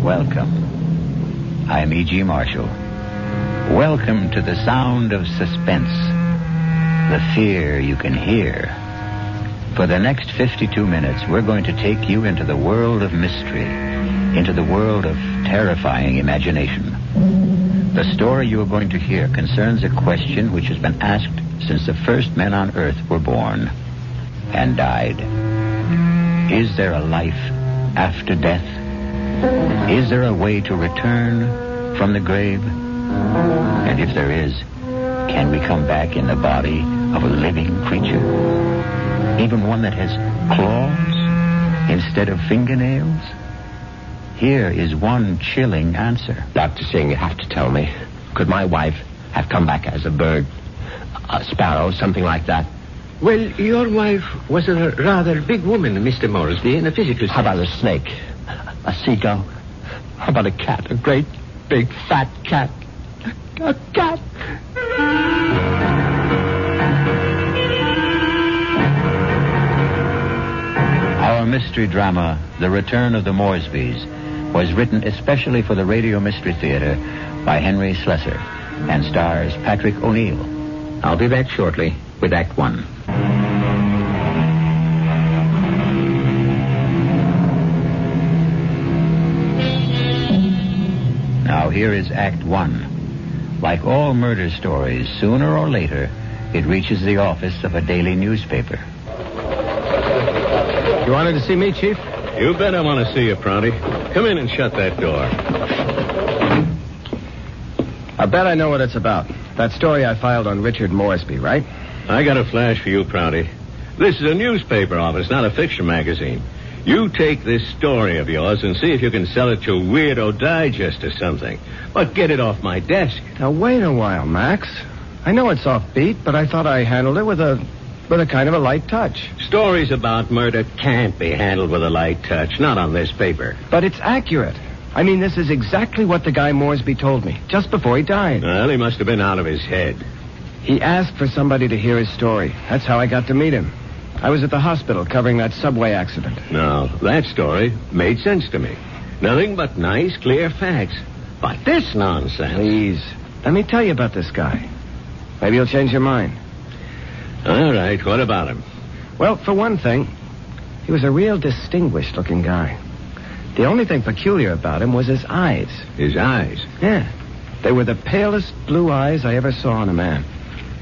Welcome. I'm E.G. Marshall. Welcome to the sound of suspense, the fear you can hear. For the next 52 minutes, we're going to take you into the world of mystery, into the world of terrifying imagination. The story you are going to hear concerns a question which has been asked since the first men on Earth were born and died. Is there a life after death? Is there a way to return from the grave? And if there is, can we come back in the body of a living creature? Even one that has claws instead of fingernails? Here is one chilling answer. Dr. Singh, you have to tell me. Could my wife have come back as a bird? A sparrow, something like that? Well, your wife was a rather big woman, Mr. Moresby, in a physical sense. How about a snake? A seagull? How about a cat? A great, big, fat cat? A cat? Our mystery drama, The Return of the Moresbys, was written especially for the Radio Mystery Theater by Henry Slessor and stars Patrick O'Neill. I'll be back shortly with Act One. Now here is Act One. Like all murder stories, sooner or later, it reaches the office of a daily newspaper. You wanted to see me, Chief? You bet I want to see you, Prouty. Come in and shut that door. I bet I know what it's about. That story I filed on Richard Moresby, right? I got a flash for you, Prouty. This is a newspaper office, not a fiction magazine. You take this story of yours and see if you can sell it to Weirdo Digest or something. But get it off my desk. Now, wait a while, Max. I know it's offbeat, but I thought I handled it with a kind of a light touch. Stories about murder can't be handled with a light touch, not on this paper. But it's accurate. I mean, this is exactly what the guy Moresby told me, just before he died. Well, he must have been out of his head. He asked for somebody to hear his story. That's how I got to meet him. I was at the hospital covering that subway accident. Now, that story made sense to me. Nothing but nice, clear facts. But this nonsense... Please, let me tell you about this guy. Maybe you'll change your mind. All right, what about him? Well, for one thing, he was a real distinguished-looking guy. The only thing peculiar about him was his eyes. His eyes? Yeah. They were the palest blue eyes I ever saw on a man.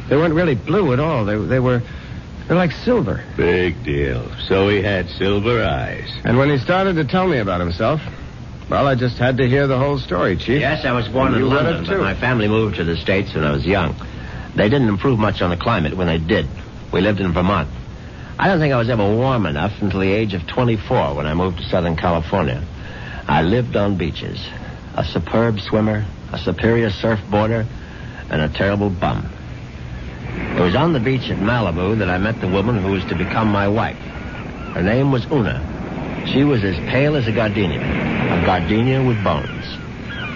They weren't really blue at all. They're like silver. Big deal. So he had silver eyes. And when he started to tell me about himself, well, I just had to hear the whole story, Chief. Yes, I was born in London, but my family moved to the States when I was young. They didn't improve much on the climate when they did. We lived in Vermont. I don't think I was ever warm enough until the age of 24 when I moved to Southern California. I lived on beaches. A superb swimmer, a superior surfboarder, and a terrible bum. It was on the beach at Malibu that I met the woman who was to become my wife. Her name was Una. She was as pale as a gardenia with bones.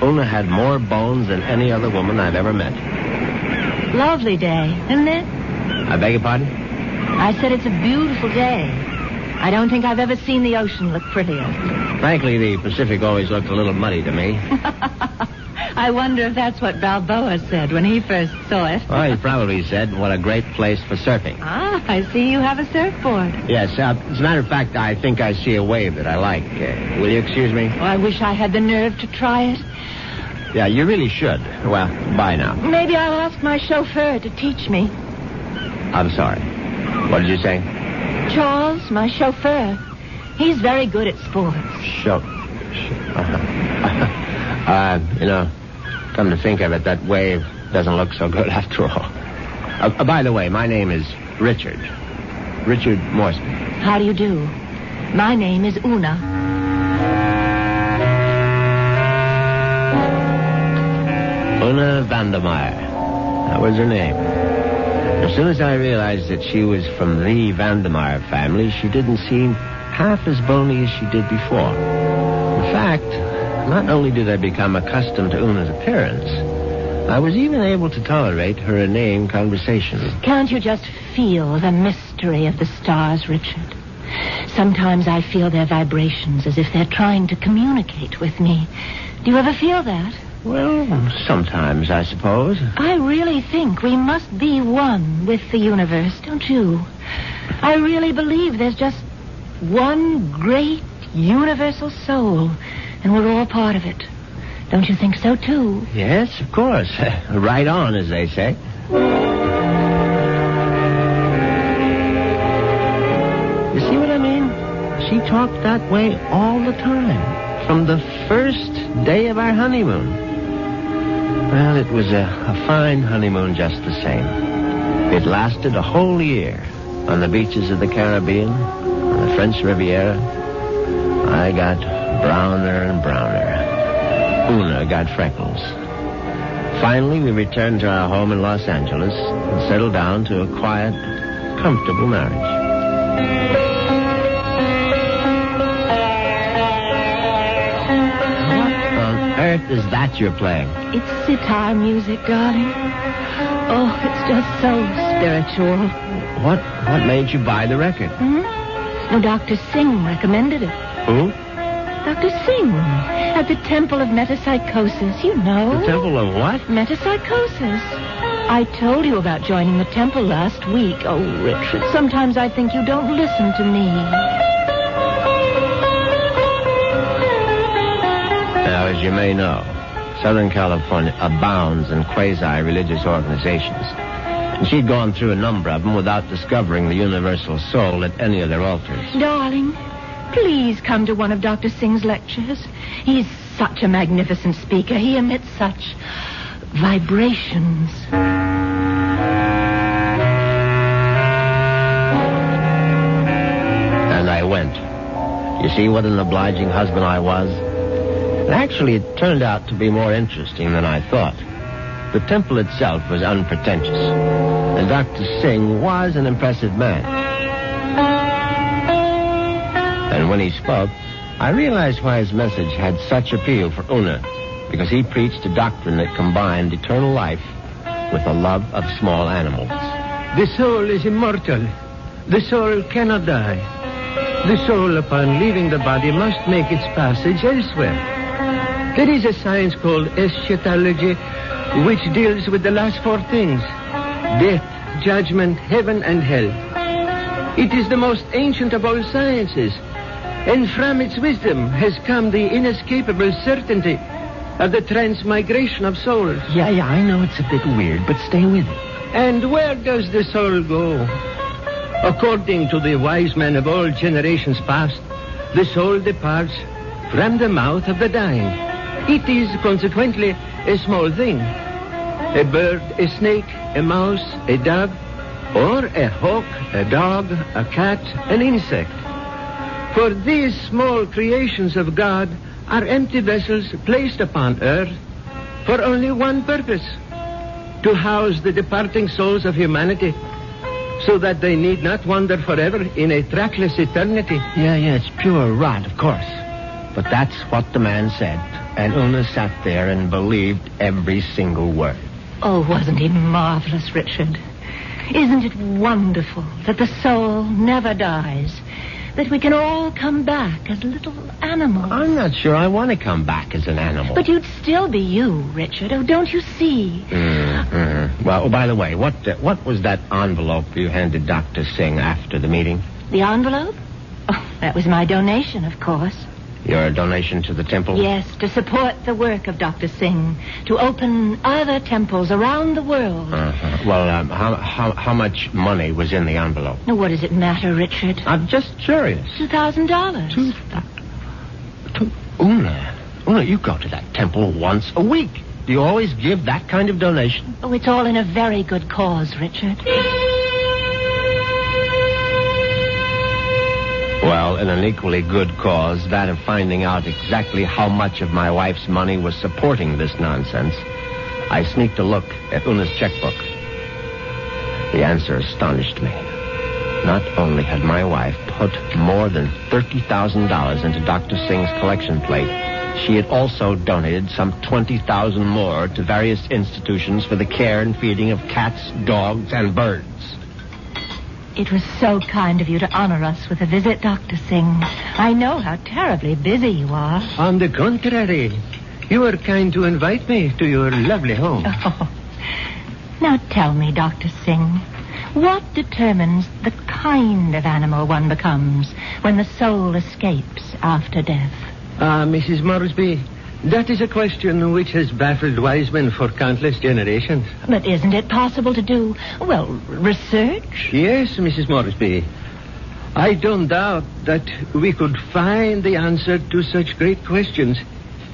Una had more bones than any other woman I've ever met. Lovely day, isn't it? I beg your pardon? I said it's a beautiful day. I don't think I've ever seen the ocean look prettier. Frankly, the Pacific always looked a little muddy to me. I wonder if that's what Balboa said when he first saw it. Well, he probably said, what a great place for surfing. Ah, I see you have a surfboard. Yes, as a matter of fact, I think I see a wave that I like. Will you excuse me? Oh, I wish I had the nerve to try it. Yeah, you really should. Well, bye now. Maybe I'll ask my chauffeur to teach me. I'm sorry. What did you say? Charles, my chauffeur. He's very good at sports. Come to think of it, that wave doesn't look so good after all. By the way, my name is Richard. Richard Moresby. How do you do? My name is Una. Una Vandermeyer. That was her name. As soon as I realized that she was from the Vandermeyer family, she didn't seem half as bony as she did before. In fact, not only did I become accustomed to Una's appearance, I was even able to tolerate her inane conversation. Can't you just feel the mystery of the stars, Richard? Sometimes I feel their vibrations as if they're trying to communicate with me. Do you ever feel that? Well, sometimes, I suppose. I really think we must be one with the universe, don't you? I really believe there's just one great universal soul, and we're all part of it. Don't you think so, too? Yes, of course. Right on, as they say. You see what I mean? She talked that way all the time, from the first day of our honeymoon. Well, it was a fine honeymoon just the same. It lasted a whole year on the beaches of the Caribbean, on the French Riviera. I got browner and browner. Una got freckles. Finally, we returned to our home in Los Angeles and settled down to a quiet, comfortable marriage. What on earth is that you're playing? It's sitar music, darling. Oh, it's just so spiritual. What made you buy the record? No, Dr. Singh recommended it. Who? Dr. Singh, at the Temple of Metapsychosis, you know. The Temple of what? Metapsychosis. I told you about joining the temple last week. Oh, Richard, sometimes I think you don't listen to me. Now, as you may know, Southern California abounds in quasi-religious organizations. And she'd gone through a number of them without discovering the universal soul at any of their altars. Darling, please come to one of Dr. Singh's lectures. He's such a magnificent speaker. He emits such vibrations. And I went. You see what an obliging husband I was? And actually, it turned out to be more interesting than I thought. The temple itself was unpretentious, and Dr. Singh was an impressive man. And when he spoke, I realized why his message had such appeal for Una, because he preached a doctrine that combined eternal life with a love of small animals. The soul is immortal. The soul cannot die. The soul, upon leaving the body, must make its passage elsewhere. There is a science called eschatology, which deals with the last four things: death, judgment, heaven, and hell. It is the most ancient of all sciences, and from its wisdom has come the inescapable certainty of the transmigration of souls. Yeah, I know it's a bit weird, but stay with it. And where does the soul go? According to the wise men of all generations past, the soul departs from the mouth of the dying. It is consequently a small thing. A bird, a snake, a mouse, a dove, or a hawk, a dog, a cat, an insect. For these small creations of God are empty vessels placed upon earth for only one purpose: to house the departing souls of humanity, so that they need not wander forever in a trackless eternity. Yeah, it's pure rot, of course. But that's what the man said, and Una sat there and believed every single word. Oh, wasn't he marvelous, Richard? Isn't it wonderful that the soul never dies? That we can all come back as little animals? I'm not sure I want to come back as an animal. But you'd still be you, Richard. Oh, don't you see? Well, by the way, what was that envelope you handed Dr. Singh after the meeting? The envelope? Oh, that was my donation, of course. Your donation to the temple? Yes, to support the work of Dr. Singh, to open other temples around the world. Well, how much money was in the envelope? Now, what does it matter, Richard? I'm just curious. $2,000. Una, you go to that temple once a week. Do you always give that kind of donation? Oh, it's all in a very good cause, Richard. Well, in an equally good cause, that of finding out exactly how much of my wife's money was supporting this nonsense, I sneaked a look at Una's checkbook. The answer astonished me. Not only had my wife put more than $30,000 into Dr. Singh's collection plate, she had also donated some $20,000 more to various institutions for the care and feeding of cats, dogs, and birds. It was so kind of you to honor us with a visit, Dr. Singh. I know how terribly busy you are. On the contrary, you were kind to invite me to your lovely home. Oh. Now tell me, Dr. Singh, what determines the kind of animal one becomes when the soul escapes after death? Mrs. Moresby, that is a question which has baffled wise men for countless generations. But isn't it possible to do, well, research? Yes, Mrs. Moresby. I don't doubt that we could find the answer to such great questions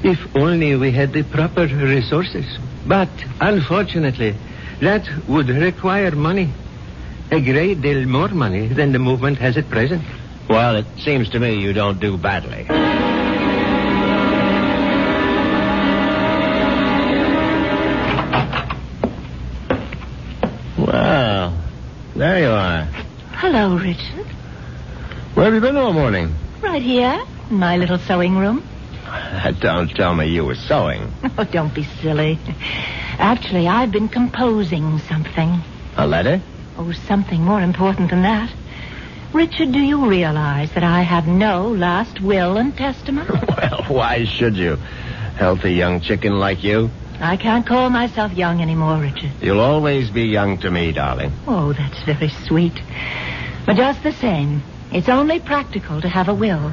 if only we had the proper resources. But, unfortunately, that would require money. A great deal more money than the movement has at present. Well, it seems to me you don't do badly. Well, there you are. Hello, Richard. Where have you been all morning? Right here, in my little sewing room. Don't tell me you were sewing. Oh, don't be silly. Actually, I've been composing something. A letter? Oh, something more important than that. Richard, do you realize that I have no last will and testament? Well, why should you? Healthy young chicken like you. I can't call myself young anymore, Richard. You'll always be young to me, darling. Oh, that's very sweet. But just the same, it's only practical to have a will.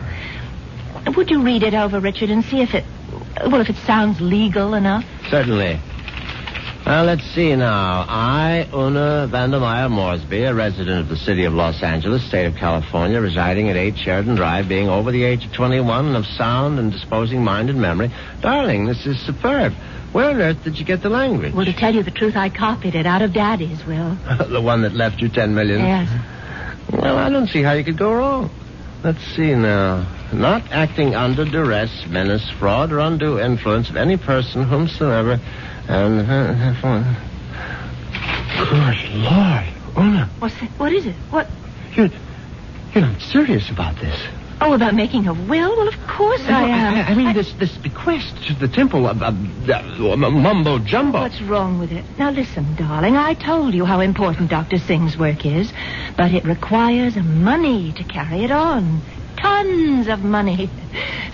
Would you read it over, Richard, and see if it sounds legal enough? Certainly. Well, let's see now. I, Una Vandermeyer Moresby, a resident of the city of Los Angeles, state of California, residing at 8 Sheridan Drive, being over the age of 21 and of sound and disposing mind and memory. Darling, this is superb. Where on earth did you get the language? Well, to tell you the truth, I copied it out of Daddy's will. The one that left you $10 million? Yes. Well, I don't see how you could go wrong. Let's see now. Not acting under duress, menace, fraud, or undue influence of any person whomsoever... And, good Lord, Una. What's that? What is it? What? You're not serious about this. Oh, about making a will? Well, of course I am. I mean, this bequest to the temple of mumbo jumbo. What's wrong with it? Now, listen, darling. I told you how important Dr. Singh's work is, but it requires money to carry it on. Tons of money.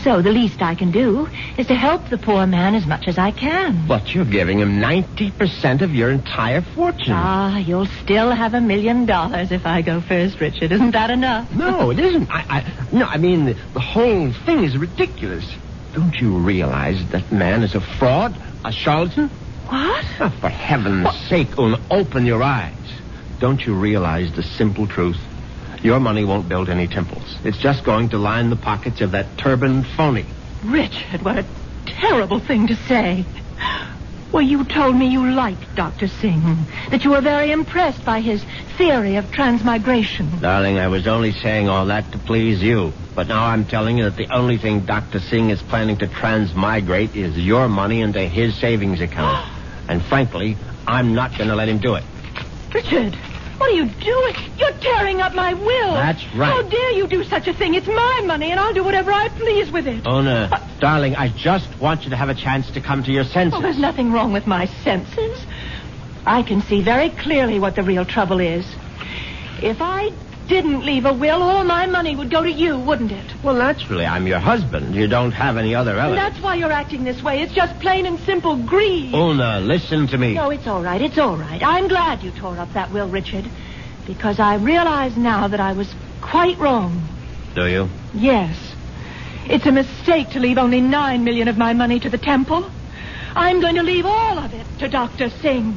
So the least I can do is to help the poor man as much as I can. But you're giving him 90% of your entire fortune. You'll still have $1 million if I go first, Richard. Isn't that enough? No, it isn't. I mean, the whole thing is ridiculous. Don't you realize that man is a fraud, a charlatan? What? Oh, for heaven's sake, Una, open your eyes. Don't you realize the simple truth? Your money won't build any temples. It's just going to line the pockets of that turbaned phony. Richard, what a terrible thing to say. Well, you told me you liked Dr. Singh, that you were very impressed by his theory of transmigration. Darling, I was only saying all that to please you. But now I'm telling you that the only thing Dr. Singh is planning to transmigrate is your money into his savings account. And frankly, I'm not going to let him do it. Richard, what are you doing? You're tearing up my will. That's right. How dare you do such a thing? It's my money, and I'll do whatever I please with it. Una, darling, I just want you to have a chance to come to your senses. Oh, there's nothing wrong with my senses. I can see very clearly what the real trouble is. If I didn't leave a will, all my money would go to you, wouldn't it? Well, naturally, I'm your husband. You don't have any other relatives. And that's why you're acting this way. It's just plain and simple greed. Una, listen to me. No, it's all right. It's all right. I'm glad you tore up that will, Richard, because I realize now that I was quite wrong. Do you? Yes. It's a mistake to leave only $9 million of my money to the temple. I'm going to leave all of it to Dr. Singh.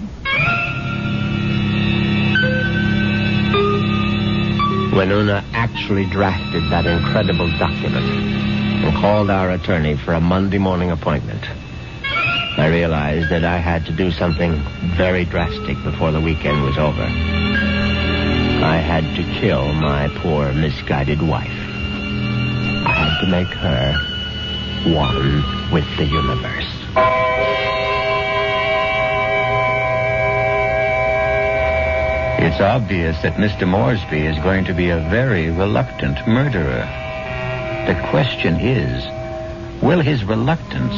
When Una actually drafted that incredible document and called our attorney for a Monday morning appointment, I realized that I had to do something very drastic before the weekend was over. I had to kill my poor, misguided wife. I had to make her one with the universe. It's obvious that Mr. Moresby is going to be a very reluctant murderer. The question is, will his reluctance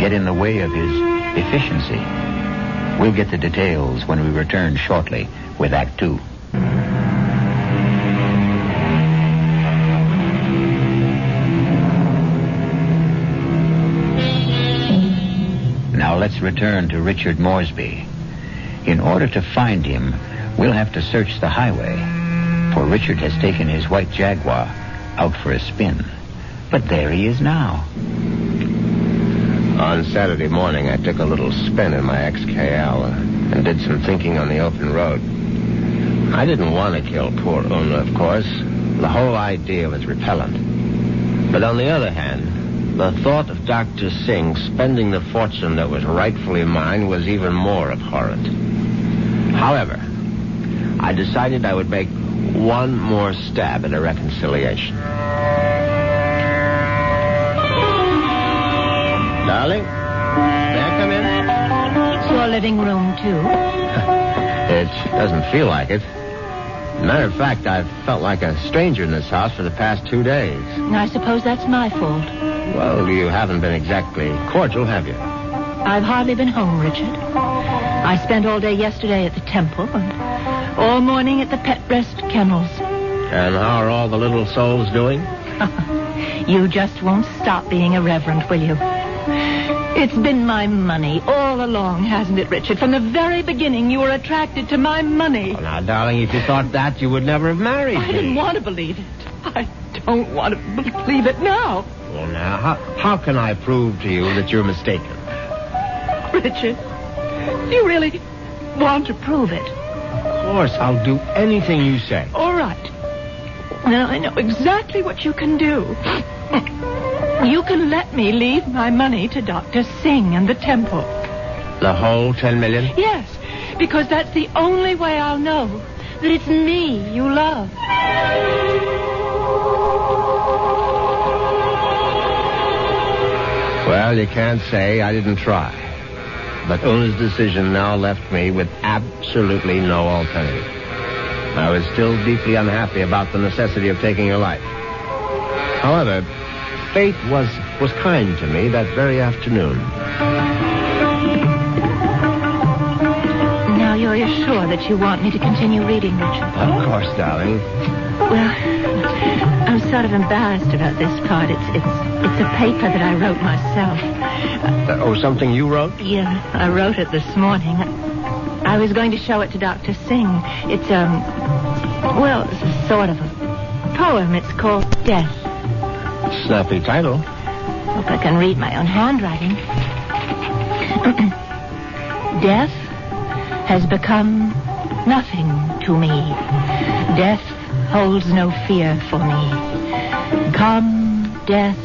get in the way of his efficiency? We'll get the details when we return shortly with Act 2. let's return to Richard Moresby. In order to find him, we'll have to search the highway, for Richard has taken his white Jaguar out for a spin. But there he is now. On Saturday morning, I took a little spin in my XKL and did some thinking on the open road. I didn't want to kill poor Una, of course. The whole idea was repellent. But on the other hand, the thought of Dr. Singh spending the fortune that was rightfully mine was even more abhorrent. However, I decided I would make one more stab at a reconciliation. Darling, may I come in? It's your living room, too. It doesn't feel like it. Matter of fact, I've felt like a stranger in this house for the past 2 days. I suppose that's my fault. Well, you haven't been exactly cordial, have you? I've hardly been home, Richard. I spent all day yesterday at the temple and all morning at the Pet Rest Kennels. And how are all the little souls doing? You just won't stop being irreverent, will you? It's been my money all along, hasn't it, Richard? From the very beginning, you were attracted to my money. Well, now, darling, if you thought that, you would never have married me. I didn't want to believe it. I don't want to believe it now. Well, now, how can I prove to you that you're mistaken? Richard, you really want to prove it? Of course, I'll do anything you say. All right. Now I know exactly what you can do. You can let me leave my money to Dr. Singh and the temple. The whole $10 million? Yes, because that's the only way I'll know that it's me you love. Well, you can't say I didn't try. But Una's decision now left me with absolutely no alternative. I was still deeply unhappy about the necessity of taking her life. However, fate was kind to me that very afternoon. Now you're sure that you want me to continue reading, Richard? Of course, darling. Well, I'm sort of embarrassed about this part. It's a paper that I wrote myself. Something you wrote? Yeah, I wrote it this morning. I was going to show it to Dr. Singh. It's, it's a sort of a poem. It's called Death. Snappy title. Hope I can read my own handwriting. Death has become nothing to me. Death holds no fear for me. Come, death,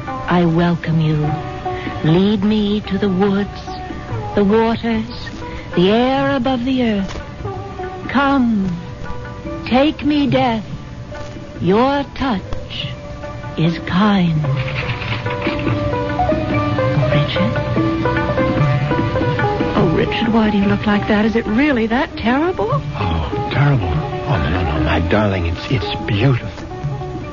I welcome you. Lead me to the woods, the waters, the air above the earth. Come, take me, death. Your touch is kind. Richard? Oh, Richard, why do you look like that? Is it really that terrible? Oh, terrible. Oh, no, my darling, it's beautiful.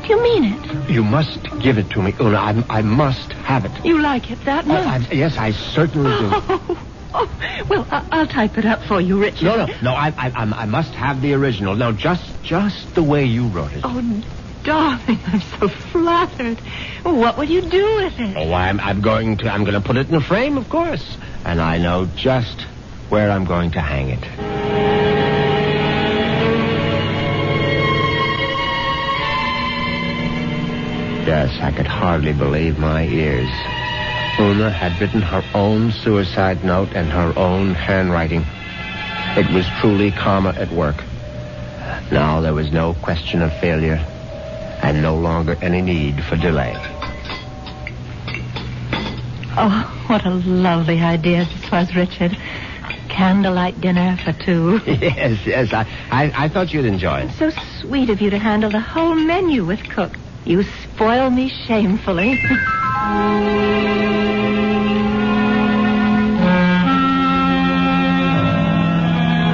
Do you mean it? You must give it to me, Una. I must have it. You like it that much? Yes, I certainly do. Well, I'll type it up for you, Richard. No, I must have the original. Now, just the way you wrote it. Oh, darling, I'm so flattered. What will you do with it? Oh, I'm going to put it in a frame, of course. And I know just where I'm going to hang it. Yes, I could hardly believe my ears. Una had written her own suicide note in her own handwriting. It was truly karma at work. Now there was no question of failure, and no longer any need for delay. Oh, what a lovely idea this was, Richard. Candlelight dinner for two. Yes, I thought you'd enjoy it. So sweet of you to handle the whole menu with Cook. You spoil me shamefully.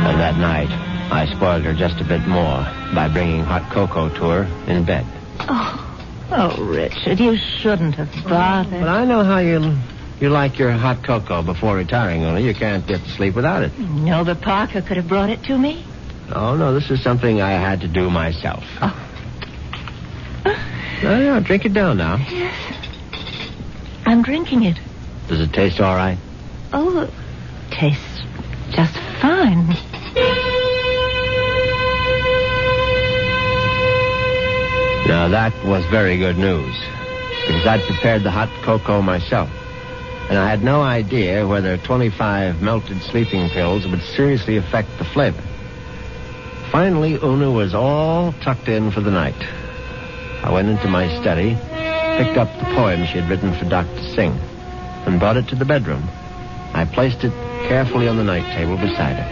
And that night, I spoiled her just a bit more by bringing hot cocoa to her in bed. Oh, Richard, you shouldn't have bothered. But I know how you like your hot cocoa before retiring, Una. You can't get to sleep without it. No, but Parker could have brought it to me. Oh, no, this is something I had to do myself. Oh. No, drink it down now. Yes. I'm drinking it. Does it taste all right? Oh, tastes just fine. Now, that was very good news, because I'd prepared the hot cocoa myself, and I had no idea whether 25 melted sleeping pills would seriously affect the flavor. Finally, Una was all tucked in for the night. I went into my study, picked up the poem she had written for Dr. Singh, and brought it to the bedroom. I placed it carefully on the night table beside her.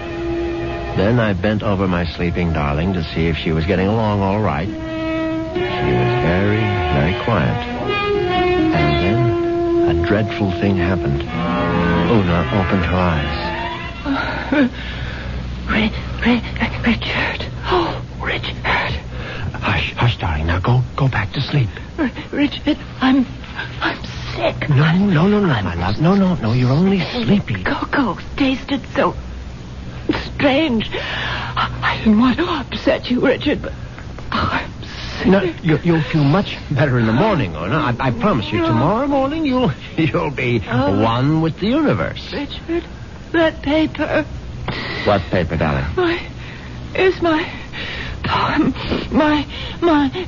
Then I bent over my sleeping darling to see if she was getting along all right. She was very, very quiet. And then a dreadful thing happened. Una opened her eyes. Richard. Oh, Richard. Hush, darling. Now go back to sleep. Richard, I'm sick. No, my love. No, you're only sleepy. Cocoa tasted so strange. I didn't want to upset you, Richard, but I'm sick. No, you'll feel much better in the morning, Una. I promise you. Tomorrow morning, you'll be one with the universe. Richard, that paper. What paper, darling? It's my poem. My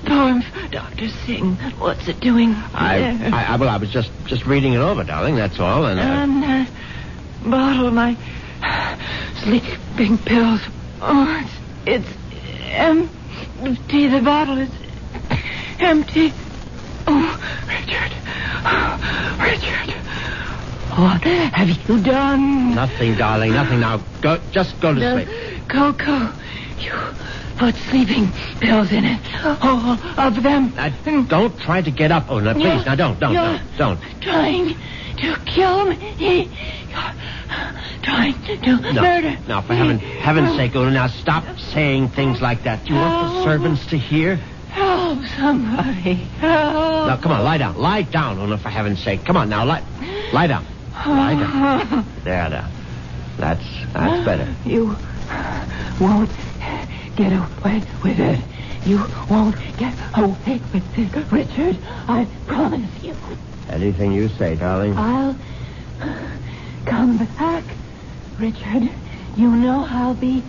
poem for Dr. Singh. What's it doing there? I was just reading it over, darling, that's all. And that bottle of my sleeping pills. Oh, it's empty. The bottle is empty. Oh, Richard. What have you done? Nothing, darling, nothing. Now, just go to sleep. Cocoa. You put sleeping pills in it. All of them. Don't try to get up, Una, please. Now, don't. Trying to kill me. You're trying to murder. No, for heaven's sake, Una, now stop saying things like that. Do you want the servants to hear? Help somebody. Help. Now, come on, lie down. Lie down, Una, for heaven's sake. Come on, now, lie down. Lie down. There. That's better. You won't get away with it. You won't get away with it, Richard. I promise you. Anything you say, darling. I'll come back, Richard. You know I'll be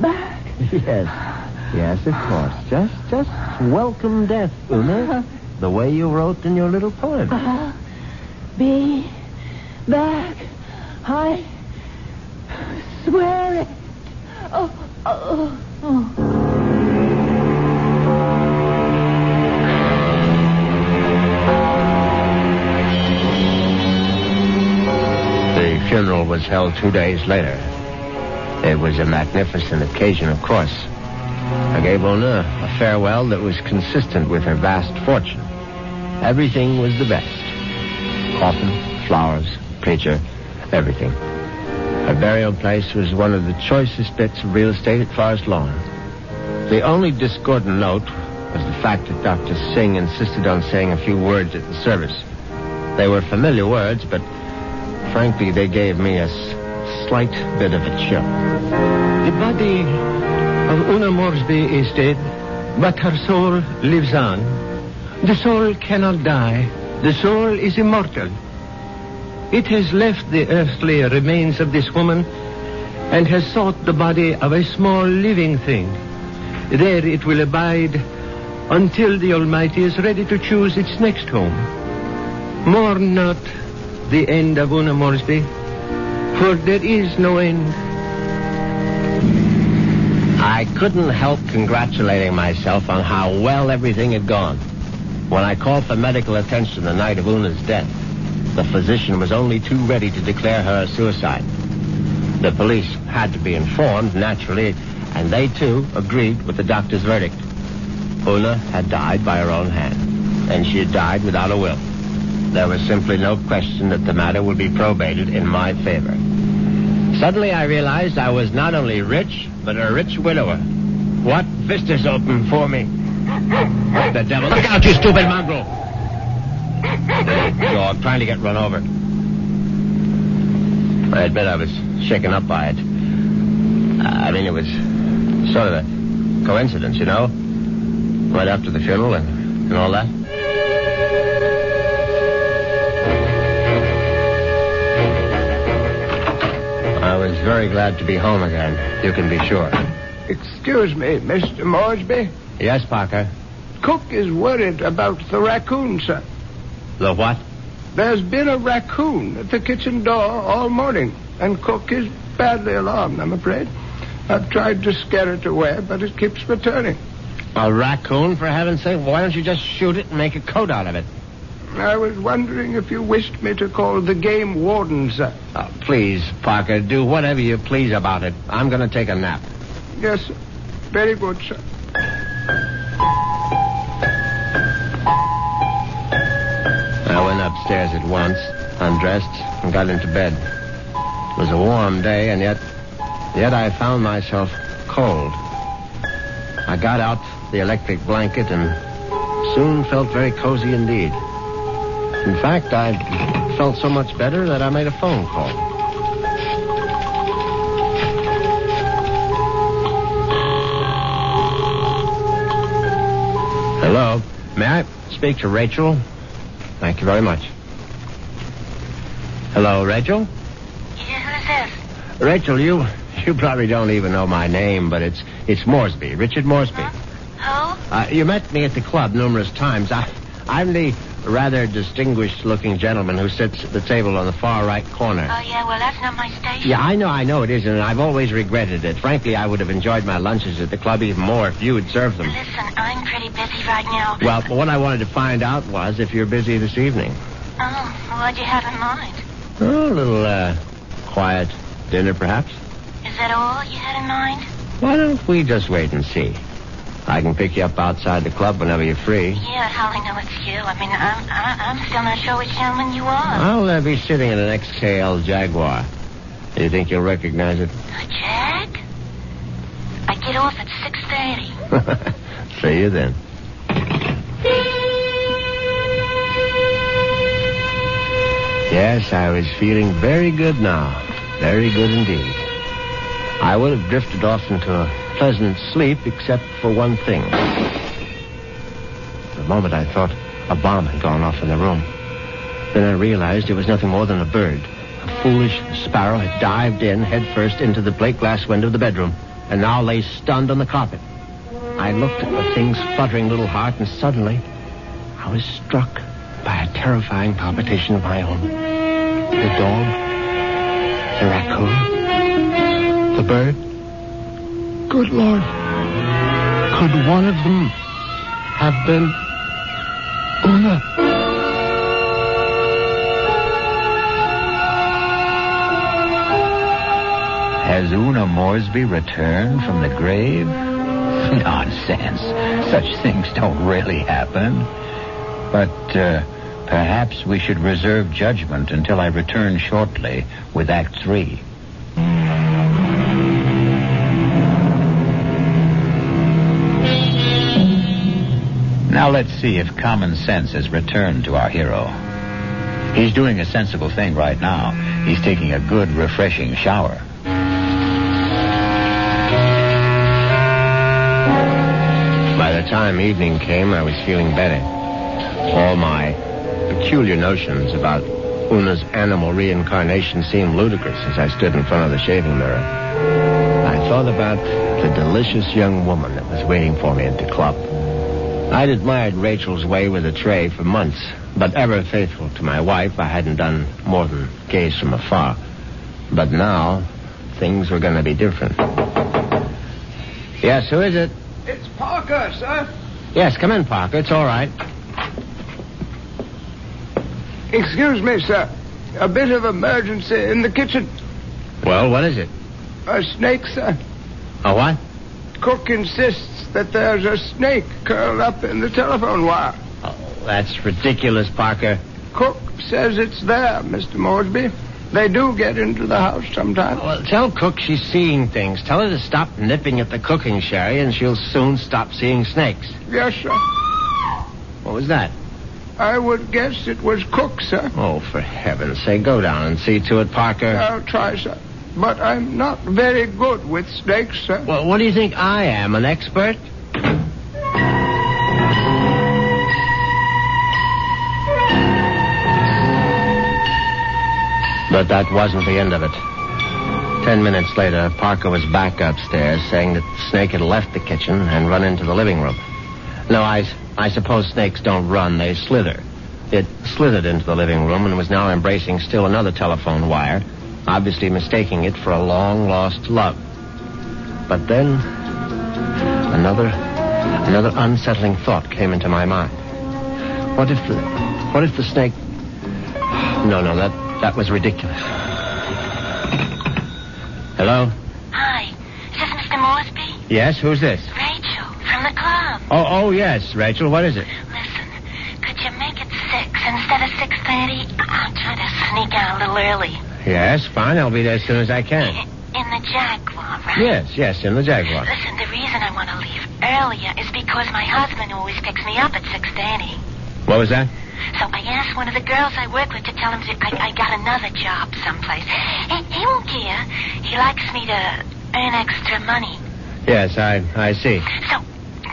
back. Yes, of course. Just welcome death, Una. The way you wrote in your little poem. I'll be back. I swear it. Oh. The funeral was held 2 days later. It was a magnificent occasion, of course. I gave Una a farewell that was consistent with her vast fortune. Everything was the best. Coffin, flowers, preacher, everything. Her burial place was one of the choicest bits of real estate at Forest Lawn. The only discordant note was the fact that Dr. Singh insisted on saying a few words at the service. They were familiar words, but frankly, they gave me a slight bit of a chill. The body of Una Moresby is dead, but her soul lives on. The soul cannot die. The soul is immortal. It has left the earthly remains of this woman and has sought the body of a small living thing. There it will abide until the Almighty is ready to choose its next home. Mourn not the end of Una Moresby, for there is no end. I couldn't help congratulating myself on how well everything had gone. When I called for medical attention the night of Una's death, the physician was only too ready to declare her a suicide. The police had to be informed, naturally, and they, too, agreed with the doctor's verdict. Una had died by her own hand, and she had died without a will. There was simply no question that the matter would be probated in my favor. Suddenly I realized I was not only rich, but a rich widower. What vistas opened for me? The devil. Look out, you stupid mongrel! Dog trying to get run over. I admit I was shaken up by it. It was sort of a coincidence, you know? Right after the funeral and all that. very glad to be home again. You can be sure. Excuse me, Mr. Moresby. Yes, Parker? Cook is worried about the raccoon, sir. The what? There's been a raccoon at the kitchen door all morning, and Cook is badly alarmed, I'm afraid. I've tried to scare it away, but it keeps returning. A raccoon, for heaven's sake? Why don't you just shoot it and make a coat out of it? I was wondering if you wished me to call the game warden, sir. Oh, please, Parker, do whatever you please about it. I'm going to take a nap. Yes, sir. Very good, sir. I went upstairs at once, undressed, and got into bed. It was a warm day, and yet I found myself cold. I got out the electric blanket and soon felt very cozy indeed. In fact, I felt so much better that I made a phone call. Hello. May I speak to Rachel? Thank you very much. Hello, Rachel? Yeah, who's this? Rachel, you probably don't even know my name, but it's Moresby, Richard Moresby. Who? You met me at the club numerous times. I'm the rather distinguished-looking gentleman who sits at the table on the far right corner. Oh, yeah, well, that's not my station. Yeah, I know it isn't, and I've always regretted it. Frankly, I would have enjoyed my lunches at the club even more if you had served them. Listen, I'm pretty busy right now. Well, what I wanted to find out was if you're busy this evening. Oh, what'd you have in mind? Oh, a little, quiet dinner, perhaps? Is that all you had in mind? Why don't we just wait and see? I can pick you up outside the club whenever you're free. Yeah, how I know it's you. I mean, I'm still not sure which gentleman you are. I'll be sitting in an XKL Jaguar. Do you think you'll recognize it? A Jag? I get off at 6:30. See you then. Yes, I was feeling very good now. Very good indeed. I would have drifted off into a pleasant sleep except for one thing. For a moment I thought a bomb had gone off in the room. Then I realized it was nothing more than a bird. A foolish sparrow had dived in headfirst into the plate glass window of the bedroom and now lay stunned on the carpet. I looked at the thing's fluttering little heart, and suddenly I was struck by a terrifying palpitation of my own. The dog, the raccoon, the bird. Good Lord. Could one of them have been Una? Has Una Moresby returned from the grave? Nonsense. Such things don't really happen. But perhaps we should reserve judgment until I return shortly with Act 3. Now let's see if common sense has returned to our hero. He's doing a sensible thing right now. He's taking a good, refreshing shower. By the time evening came, I was feeling better. All my peculiar notions about Una's animal reincarnation seemed ludicrous as I stood in front of the shaving mirror. I thought about the delicious young woman that was waiting for me at the club. I'd admired Rachel's way with a tray for months, but ever faithful to my wife, I hadn't done more than gaze from afar. But now, things were going to be different. Yes, who is it? It's Parker, sir. Yes, come in, Parker. It's all right. Excuse me, sir. A bit of emergency in the kitchen. Well, what is it? A snake, sir. A what? Cook insists that there's a snake curled up in the telephone wire. Oh, that's ridiculous, Parker. Cook says it's there, Mr. Moresby. They do get into the house sometimes. Well, tell Cook she's seeing things. Tell her to stop nipping at the cooking sherry, and she'll soon stop seeing snakes. Yes, sir. What was that? I would guess it was Cook, sir. Oh, for heaven's sake, go down and see to it, Parker. I'll try, sir. But I'm not very good with snakes, sir. Well, what do you think I am, an expert? But that wasn't the end of it. 10 minutes later, Parker was back upstairs saying that Snake had left the kitchen and run into the living room. No, I suppose snakes don't run, they slither. It slithered into the living room and was now embracing still another telephone wire, obviously mistaking it for a long-lost love. But then, another unsettling thought came into my mind. What if the snake... No, that was ridiculous. Hello? Hi. Is this Mr. Moresby? Yes, who's this? Rachel, from the club. Oh, yes, Rachel, what is it? Listen, could you make it 6 instead of 6:30? I'll try to sneak out a little early. Yes, fine, I'll be there as soon as I can. In the Jaguar, right? Yes, in the Jaguar. Listen, the reason I want to leave earlier is because my husband always picks me up at 6:30. What was that? So I asked one of the girls I work with to tell him I got another job someplace. He won't care. He likes me to earn extra money. Yes, I see. So,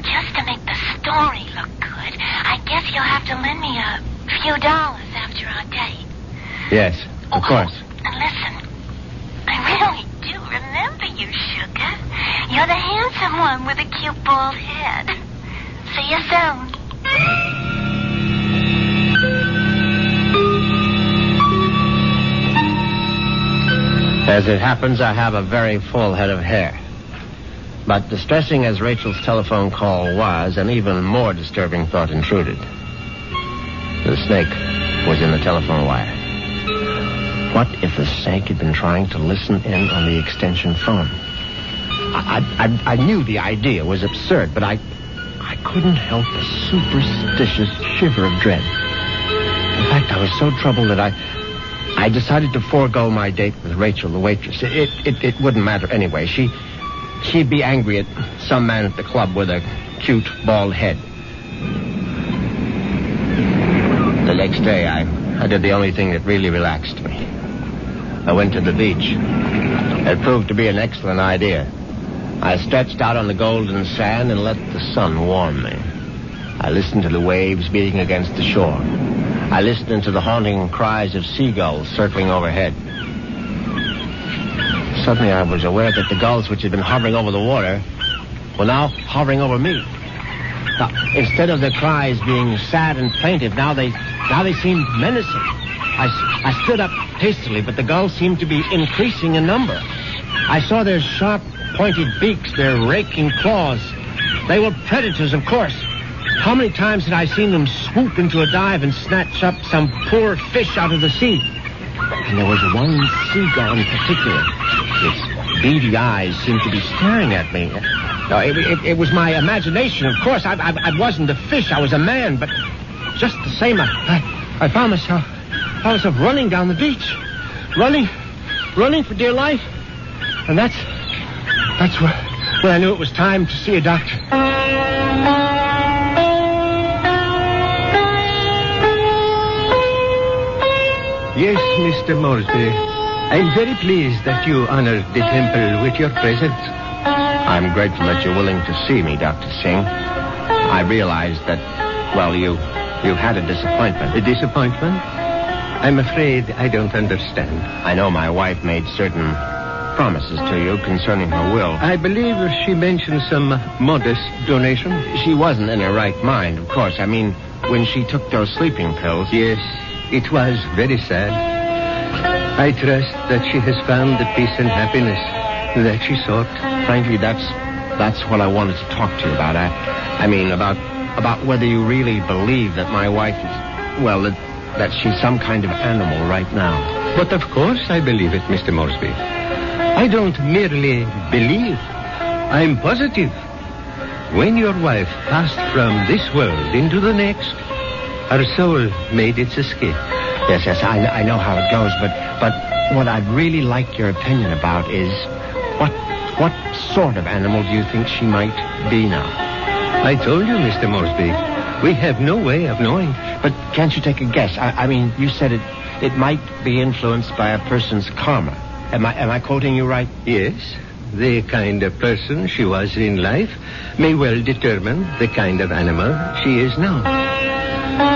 just to make the story look good, I guess you'll have to lend me a few dollars after our date. Yes, of course. And listen, I really do remember you, sugar. You're the handsome one with a cute bald head. See you soon. As it happens, I have a very full head of hair. But distressing as Rachel's telephone call was, an even more disturbing thought intruded. The snake was in the telephone wire. What if the snake had been trying to listen in on the extension phone? I knew the idea was absurd, but I couldn't help a superstitious shiver of dread. In fact, I was so troubled that I decided to forego my date with Rachel, the waitress. It wouldn't matter anyway. She'd be angry at some man at the club with a cute, bald head. The next day, I did the only thing that really relaxed me. I went to the beach. It proved to be an excellent idea. I stretched out on the golden sand and let the sun warm me. I listened to the waves beating against the shore. I listened to the haunting cries of seagulls circling overhead. Suddenly I was aware that the gulls which had been hovering over the water were now hovering over me. Now, instead of their cries being sad and plaintive, now they seemed menacing. I stood up hastily, but the gulls seemed to be increasing in number. I saw their sharp, pointed beaks, their raking claws. They were predators, of course. How many times had I seen them swoop into a dive and snatch up some poor fish out of the sea? And there was one seagull in particular. Its beady eyes seemed to be staring at me. No, it was my imagination, of course. I wasn't a fish. I was a man, but just the same, I found myself running down the beach. Running for dear life. And that's when I knew it was time to see a doctor. Yes, Mr. Moresby. I'm very pleased that you honored the temple with your presence. I'm grateful that you're willing to see me, Dr. Singh. I realize that, well, you've had a disappointment. A disappointment? I'm afraid I don't understand. I know my wife made certain promises to you concerning her will. I believe she mentioned some modest donation. She wasn't in her right mind, of course. I mean, when she took those sleeping pills. Yes, it was very sad. I trust that she has found the peace and happiness that she sought. Frankly, that's what I wanted to talk to you about. I mean, about whether you really believe that my wife is, well, that she's some kind of animal right now. But of course I believe it, Mr. Moresby. I don't merely believe. I'm positive. When your wife passed from this world into the next, her soul made its escape. Yes, I know how it goes, but what I'd really like your opinion about is what sort of animal do you think she might be now? I told you, Mr. Moresby, we have no way of knowing. But can't you take a guess? I mean, you said it might be influenced by a person's karma. Am I quoting you right? Yes. The kind of person she was in life may well determine the kind of animal she is now.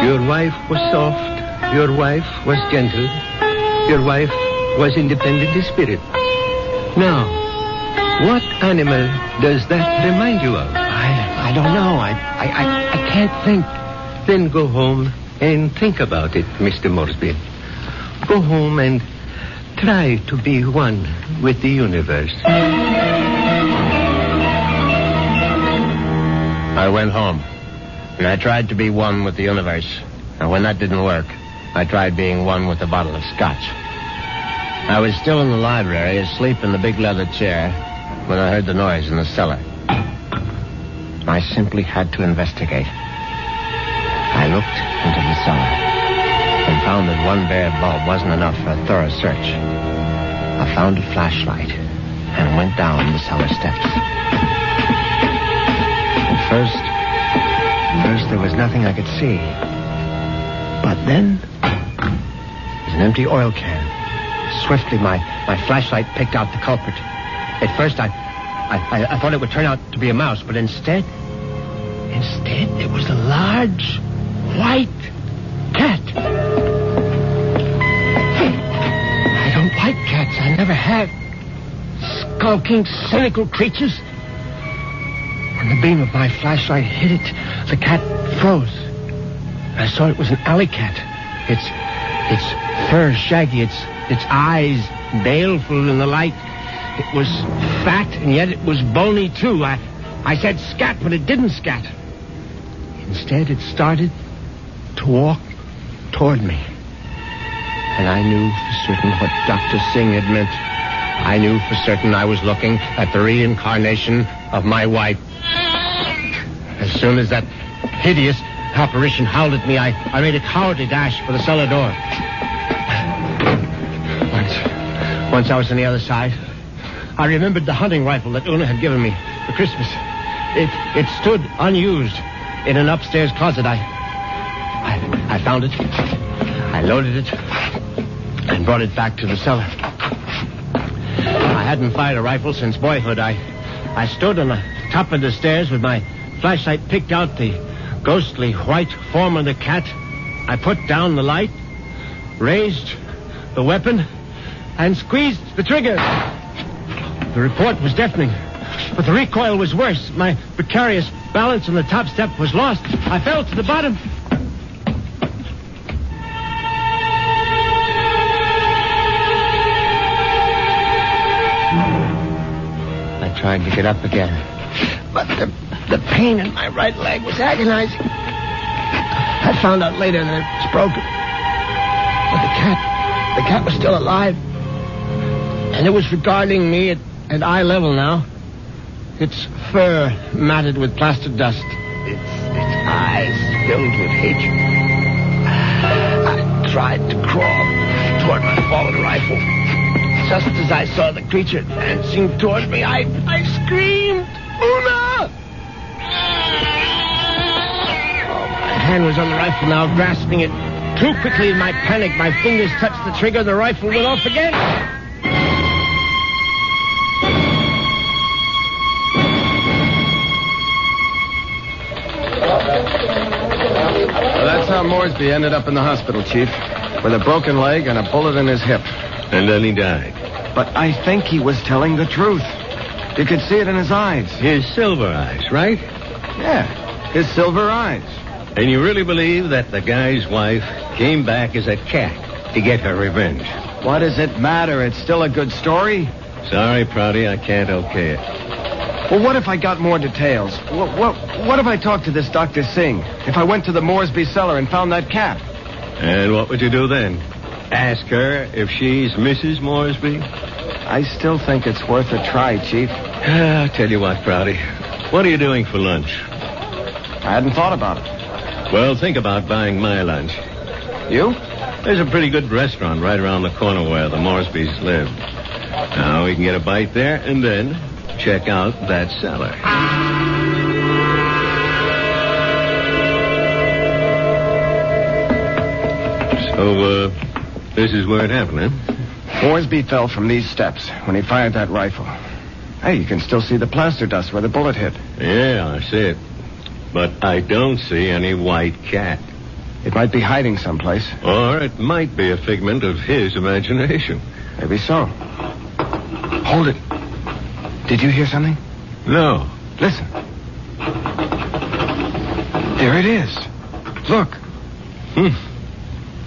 Your wife was soft. Your wife was gentle. Your wife was independent in spirit. Now, what animal does that remind you of? I don't know. I can't think. Then go home and think about it, Mr. Moresby. Go home and try to be one with the universe. I went home, and I tried to be one with the universe. And when that didn't work, I tried being one with a bottle of scotch. I was still in the library, asleep in the big leather chair, when I heard the noise in the cellar. I simply had to investigate. I looked into the cellar and found that one bare bulb wasn't enough for a thorough search. I found a flashlight and went down the cellar steps. At first there was nothing I could see. But then, there's an empty oil can. Swiftly, my flashlight picked out the culprit. At first, I thought it would turn out to be a mouse, but instead, it was a large, white cat. I don't like cats. I never have. Skulking, cynical creatures. When the beam of my flashlight hit it, the cat froze. I saw it was an alley cat. Its fur shaggy, its eyes baleful in the light. It was fat, and yet it was bony, too. I said scat, but it didn't scat. Instead, it started to walk toward me. And I knew for certain what Dr. Singh had meant. I knew for certain I was looking at the reincarnation of my wife. As soon as that hideous apparition howled at me, I made a cowardly dash for the cellar door. Once I was on the other side, I remembered the hunting rifle that Una had given me for Christmas. It stood unused in an upstairs closet. I found it. I loaded it and brought it back to the cellar. I hadn't fired a rifle since boyhood. I stood on the top of the stairs with my flashlight picked out the ghostly white form of the cat. I put down the light, raised the weapon, and squeezed the trigger. The report was deafening, but the recoil was worse. My precarious balance on the top step was lost. I fell to the bottom. I tried to get up again, but the pain in my right leg was agonizing. I found out later that it was broken. But the cat was still alive. And it was regarding me at eye level now. Its fur matted with plaster dust. Its eyes filled with hatred. I tried to crawl toward my fallen rifle. Just as I saw the creature advancing toward me, I screamed, "Una!" My hand was on the rifle now, grasping it too quickly in my panic. My fingers touched the trigger. The rifle went off again. Well, that's how Moresby ended up in the hospital, Chief, with a broken leg and a bullet in his hip. And then he died. But I think he was telling the truth. You could see it in his eyes. His silver eyes, right? Yeah, his silver eyes. And you really believe that the guy's wife came back as a cat to get her revenge? What does it matter? It's still a good story. Sorry, Prouty, I can't okay it. Well, what if I got more details? What if I talked to this Dr. Singh? If I went to the Moresby cellar and found that cat? And what would you do then? Ask her if she's Mrs. Moresby? I still think it's worth a try, Chief. I'll tell you what, Prouty. What are you doing for lunch? I hadn't thought about it. Well, think about buying my lunch. You? There's a pretty good restaurant right around the corner where the Moresbys live. Now, we can get a bite there and then check out that cellar. So, this is where it happened, huh? Moresby fell from these steps when he fired that rifle. Hey, you can still see the plaster dust where the bullet hit. Yeah, I see it. But I don't see any white cat. It might be hiding someplace. Or it might be a figment of his imagination. Maybe so. Hold it. Did you hear something? No. Listen. There it is. Look.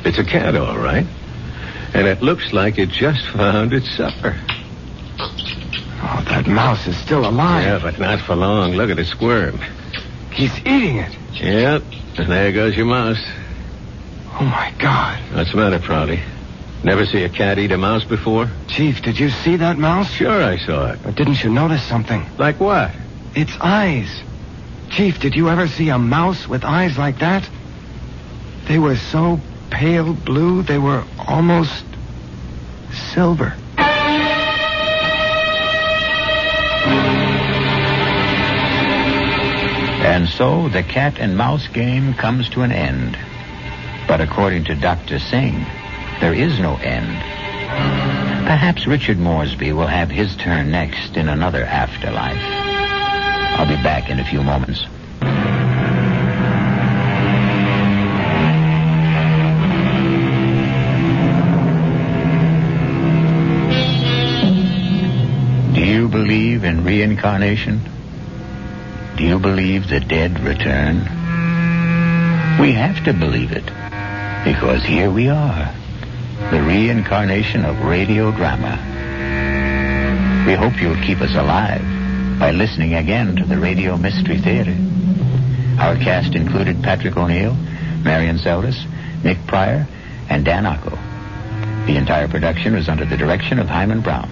It's a cat, all right. And it looks like it just found its supper. Oh, that mouse is still alive. Yeah, but not for long. Look at it squirm. He's eating it. Yep. And there goes your mouse. Oh, my God. What's the matter, Prouty? Never see a cat eat a mouse before? Chief, did you see that mouse? Sure I saw it. But didn't you notice something? Like what? Its eyes. Chief, did you ever see a mouse with eyes like that? They were so pale blue, they were almost silver. And so the cat and mouse game comes to an end. But according to Dr. Singh, there is no end. Perhaps Richard Moresby will have his turn next in another afterlife. I'll be back in a few moments. Do you believe in reincarnation? Do you believe the dead return? We have to believe it, because here we are, the reincarnation of radio drama. We hope you'll keep us alive by listening again to the Radio Mystery Theater. Our cast included Patrick O'Neill, Marion Seldes, Nick Pryor, and Dan Ocko. The entire production was under the direction of Hyman Brown.